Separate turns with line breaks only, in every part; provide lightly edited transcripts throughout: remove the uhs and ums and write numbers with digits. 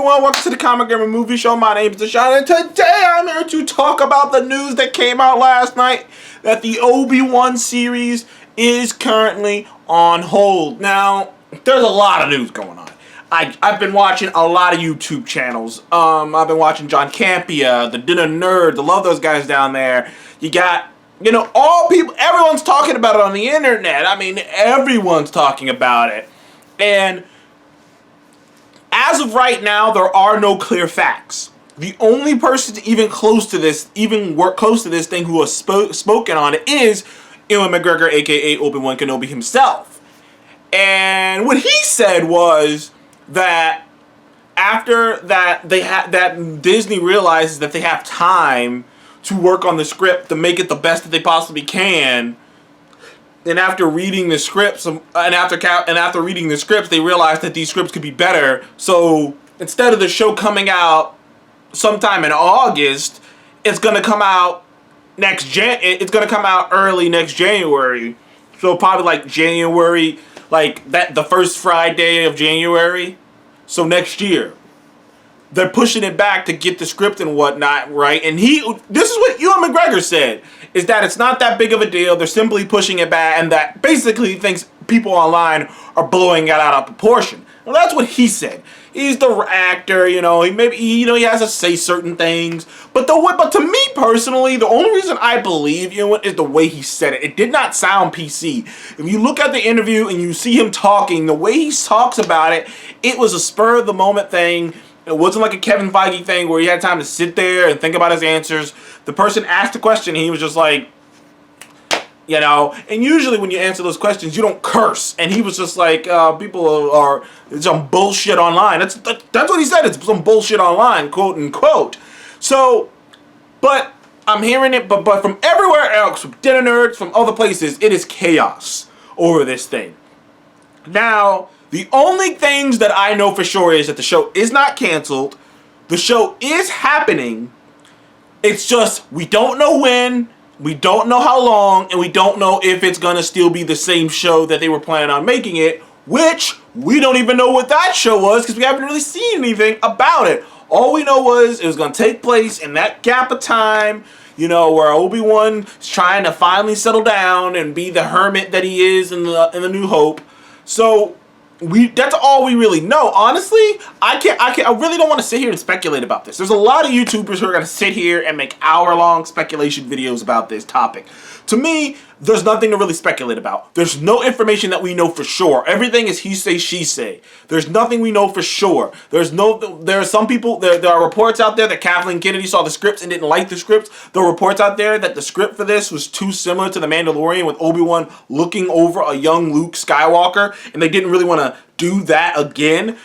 everyone, welcome to the Comic Gamer Movie Show. My name is Deshaun, and today I'm here to talk about the news that came out last night that the Obi Wan series is currently on hold. Now, there's a lot of news going on. I've been watching a lot of YouTube channels. I've been watching John Campea, the Dinner Nerds. I love those guys down there. You got, all people, everyone's talking about it on the internet. I mean, everyone's talking about it. And as of right now, there are no clear facts. The only person even close to this thing who has spoken on it is Ewan McGregor, aka Obi Wan Kenobi himself. And what he said was that after that that Disney realizes that they have time to work on the script to make it the best that they possibly can. And after reading the scripts, after reading the scripts, they realized that these scripts could be better. So instead of the show coming out sometime in August, it's gonna come out It's gonna come out early next January. So probably like January, the first Friday of January. So next year. They're pushing it back to get the script and whatnot, right? And this is what Ewan McGregor said, is that it's not that big of a deal. They're simply pushing it back, and that basically thinks people online are blowing it out of proportion. Well, that's what he said. He's the actor, he has to say certain things. But to me personally, the only reason I believe Ewan is the way he said it. It did not sound PC. If you look at the interview and you see him talking, the way he talks about it, it was a spur of the moment thing. It wasn't like a Kevin Feige thing where he had time to sit there and think about his answers. The person asked a question and he was just like, and usually when you answer those questions, you don't curse. And he was just like, people are some bullshit online. That's what he said. It's some bullshit online, quote unquote. So, but I'm hearing it, but from everywhere else, from Dinner Nerds, from other places, it is chaos over this thing. Now, the only things that I know for sure is that the show is not canceled. The show is happening. It's just we don't know when, we don't know how long, and we don't know if it's going to still be the same show that they were planning on making it, which we don't even know what that show was because we haven't really seen anything about it. All we know was it was going to take place in that gap of time, where Obi-Wan is trying to finally settle down and be the hermit that he is in the New Hope. So that's all we really know. Honestly, I really don't want to sit here and speculate about this. There's a lot of YouTubers who are going to sit here and make hour-long speculation videos about this topic. To me, there's nothing to really speculate about. There's no information that we know for sure. Everything is he say, she say. There's nothing we know for sure. There are some people, there are reports out there that Kathleen Kennedy saw the scripts and didn't like the scripts. There are reports out there that the script for this was too similar to The Mandalorian with Obi-Wan looking over a young Luke Skywalker, and they didn't really want to do that again.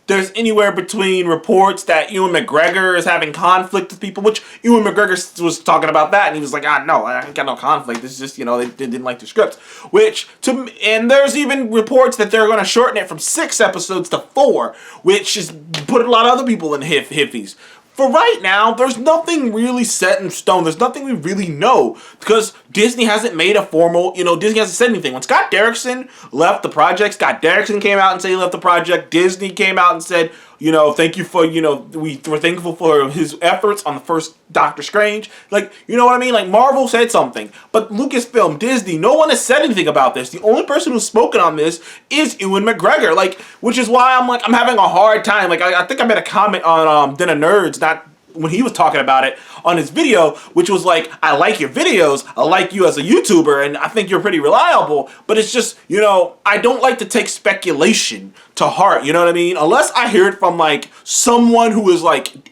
There's anywhere between reports that Ewan McGregor is having conflict with people, which Ewan McGregor was talking about that, and he was like, no, I ain't got no conflict. It's just, they didn't like the script. And there's even reports that they're going to shorten it from 6 episodes to 4, which has put a lot of other people in hiffies. For right now, there's nothing really set in stone. There's nothing we really know because Disney hasn't made a formal, Disney hasn't said anything. When Scott Derrickson left the project, Scott Derrickson came out and said he left the project. Disney came out and said, thank you for, we're thankful for his efforts on the first Doctor Strange. You know what I mean? Like Marvel said something, but Lucasfilm, Disney, no one has said anything about this. The only person who's spoken on this is Ewan McGregor, which is why I'm having a hard time. I think I made a comment on Dinner Nerds, not when he was talking about it on his video, which was like, I like your videos, I like you as a YouTuber, and I think you're pretty reliable, but it's just, I don't like to take speculation to heart, you know what I mean? Unless I hear it from, someone who is,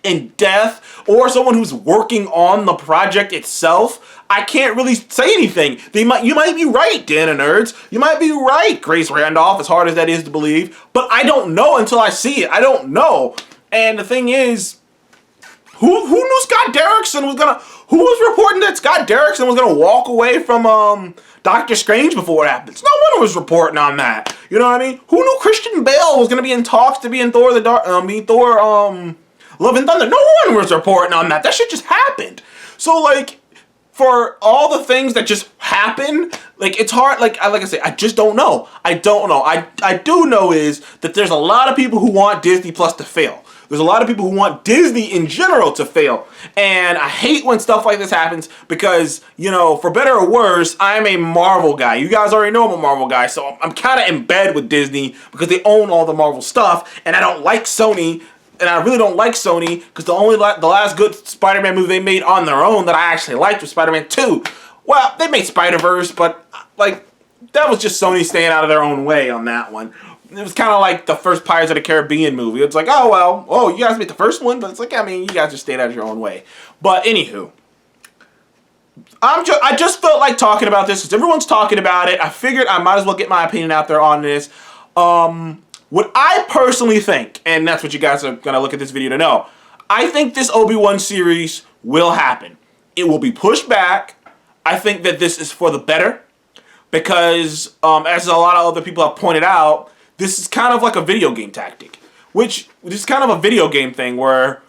in death, or someone who's working on the project itself, I can't really say anything. You might be right, Dinner Nerds. You might be right, Grace Randolph, as hard as that is to believe, but I don't know until I see it. I don't know. And the thing is, who knew Scott Derrickson was gonna? Who was reporting that Scott Derrickson was gonna walk away from Doctor Strange before it happens? No one was reporting on that. You know what I mean? Who knew Christian Bale was gonna be in talks to be in Thor Love and Thunder? No one was reporting on that. That shit just happened. So for all the things that just happen, like, it's hard. Like I say, I just don't know. I don't know. I do know is that there's a lot of people who want Disney Plus to fail. There's a lot of people who want Disney in general to fail. And I hate when stuff like this happens because, you know, for better or worse, I'm a Marvel guy. You guys already know I'm a Marvel guy, so I'm kind of in bed with Disney because they own all the Marvel stuff, and I don't like Sony. And I really don't like Sony because the last good Spider-Man movie they made on their own that I actually liked was Spider-Man 2. Well, they made Spider-Verse, but, like, that was just Sony staying out of their own way on that one. It was kind of like the first Pirates of the Caribbean movie. It's like, oh, well, oh, you guys made the first one, but it's like, I mean, you guys just stayed out of your own way. But anywho, I just felt like talking about this because everyone's talking about it. I figured I might as well get my opinion out there on this. What I personally think, and that's what you guys are going to look at this video to know, I think this Obi Wan series will happen. It will be pushed back. I think that this is for the better because, as a lot of other people have pointed out, this is kind of like a video game tactic, which is kind of a video game thing where,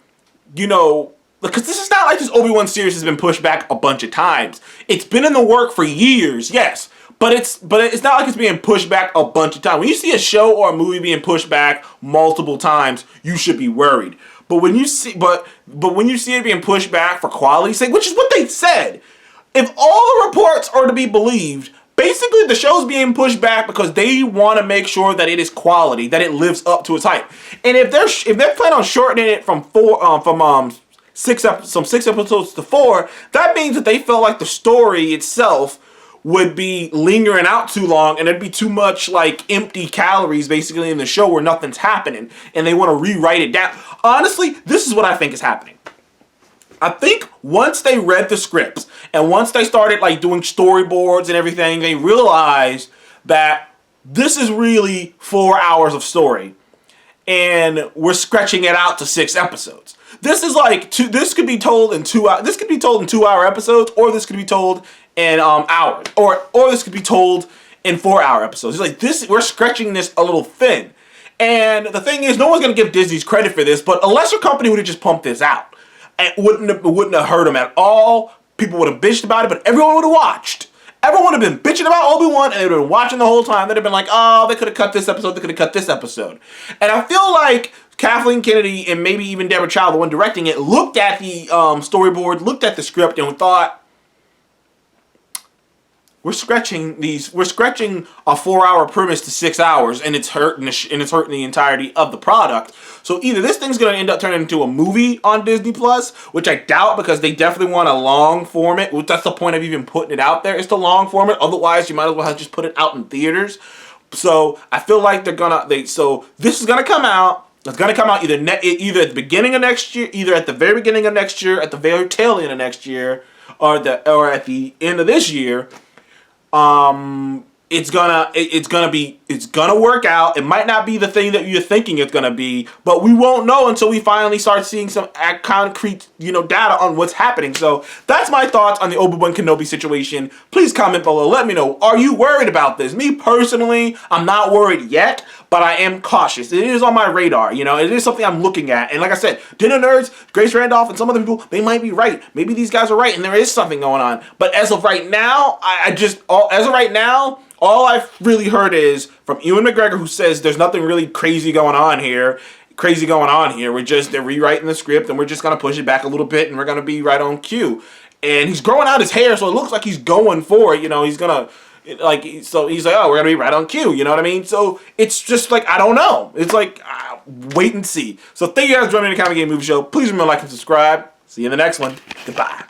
you know, because this is not like this Obi Wan series has been pushed back a bunch of times. It's been in the work for years, yes, but it's not like it's being pushed back a bunch of times. When you see a show or a movie being pushed back multiple times, you should be worried. But when you see when you see it being pushed back for quality's sake, which is what they said, if all the reports are to be believed, basically, the show's being pushed back because they want to make sure that it is quality, that it lives up to its hype. And if they're planning on shortening it from six episodes to 4, that means that they felt like the story itself would be lingering out too long, and there'd be too much like empty calories basically in the show where nothing's happening, and they want to rewrite it down. Honestly, this is what I think is happening. I think once they read the scripts and once they started like doing storyboards and everything, they realized that this is really 4 hours of story and we're stretching it out to 6 episodes. This is like this could be told in 2 hours. This could be told in 2-hour episodes, or this could be told in hours, or this could be told in 4-hour episodes. It's like this, we're stretching this a little thin. And the thing is, no one's gonna give Disney's credit for this, but a lesser company would have just pumped this out. It wouldn't have hurt them at all. People would have bitched about it, but everyone would have watched. Everyone would have been bitching about Obi-Wan, and they would have been watching the whole time. They'd have been like, oh, they could have cut this episode, they could have cut this episode. And I feel like Kathleen Kennedy and maybe even Deborah Chow, the one directing it, looked at the storyboard, looked at the script, and thought, we're stretching a 4-hour premise to 6 hours, and it's hurting the entirety of the product. So either this thing's going to end up turning into a movie on Disney Plus, which I doubt because they definitely want a long format. That's the point of even putting it out there. It's the long format. Otherwise, you might as well have just put it out in theaters. So I feel like so this is gonna come out. It's gonna come out either at the beginning of next year, either at the very beginning of next year, at the very tail end of next year, or at the end of this year. It's gonna work out. It might not be the thing that you're thinking it's gonna be, but we won't know until we finally start seeing some concrete, data on what's happening. So that's my thoughts on the Obi-Wan Kenobi situation. Please comment below. Let me know. Are you worried about this? Me personally, I'm not worried yet, but I am cautious. It is on my radar. It is something I'm looking at. And like I said, Dinner Nerds, Grace Randolph, and some other people, they might be right. Maybe these guys are right, and there is something going on. But as of right now, all I've really heard is from Ewan McGregor, who says there's nothing really crazy going on here. They're rewriting the script, and we're just gonna push it back a little bit, and we're gonna be right on cue. And he's growing out his hair, so it looks like he's going for it. He's gonna so he's like, oh, we're gonna be right on cue. You know what I mean? So it's just like, I don't know. It's like wait and see. So thank you guys for joining me in the Comic Game Movie Show. Please remember to like and subscribe. See you in the next one. Goodbye.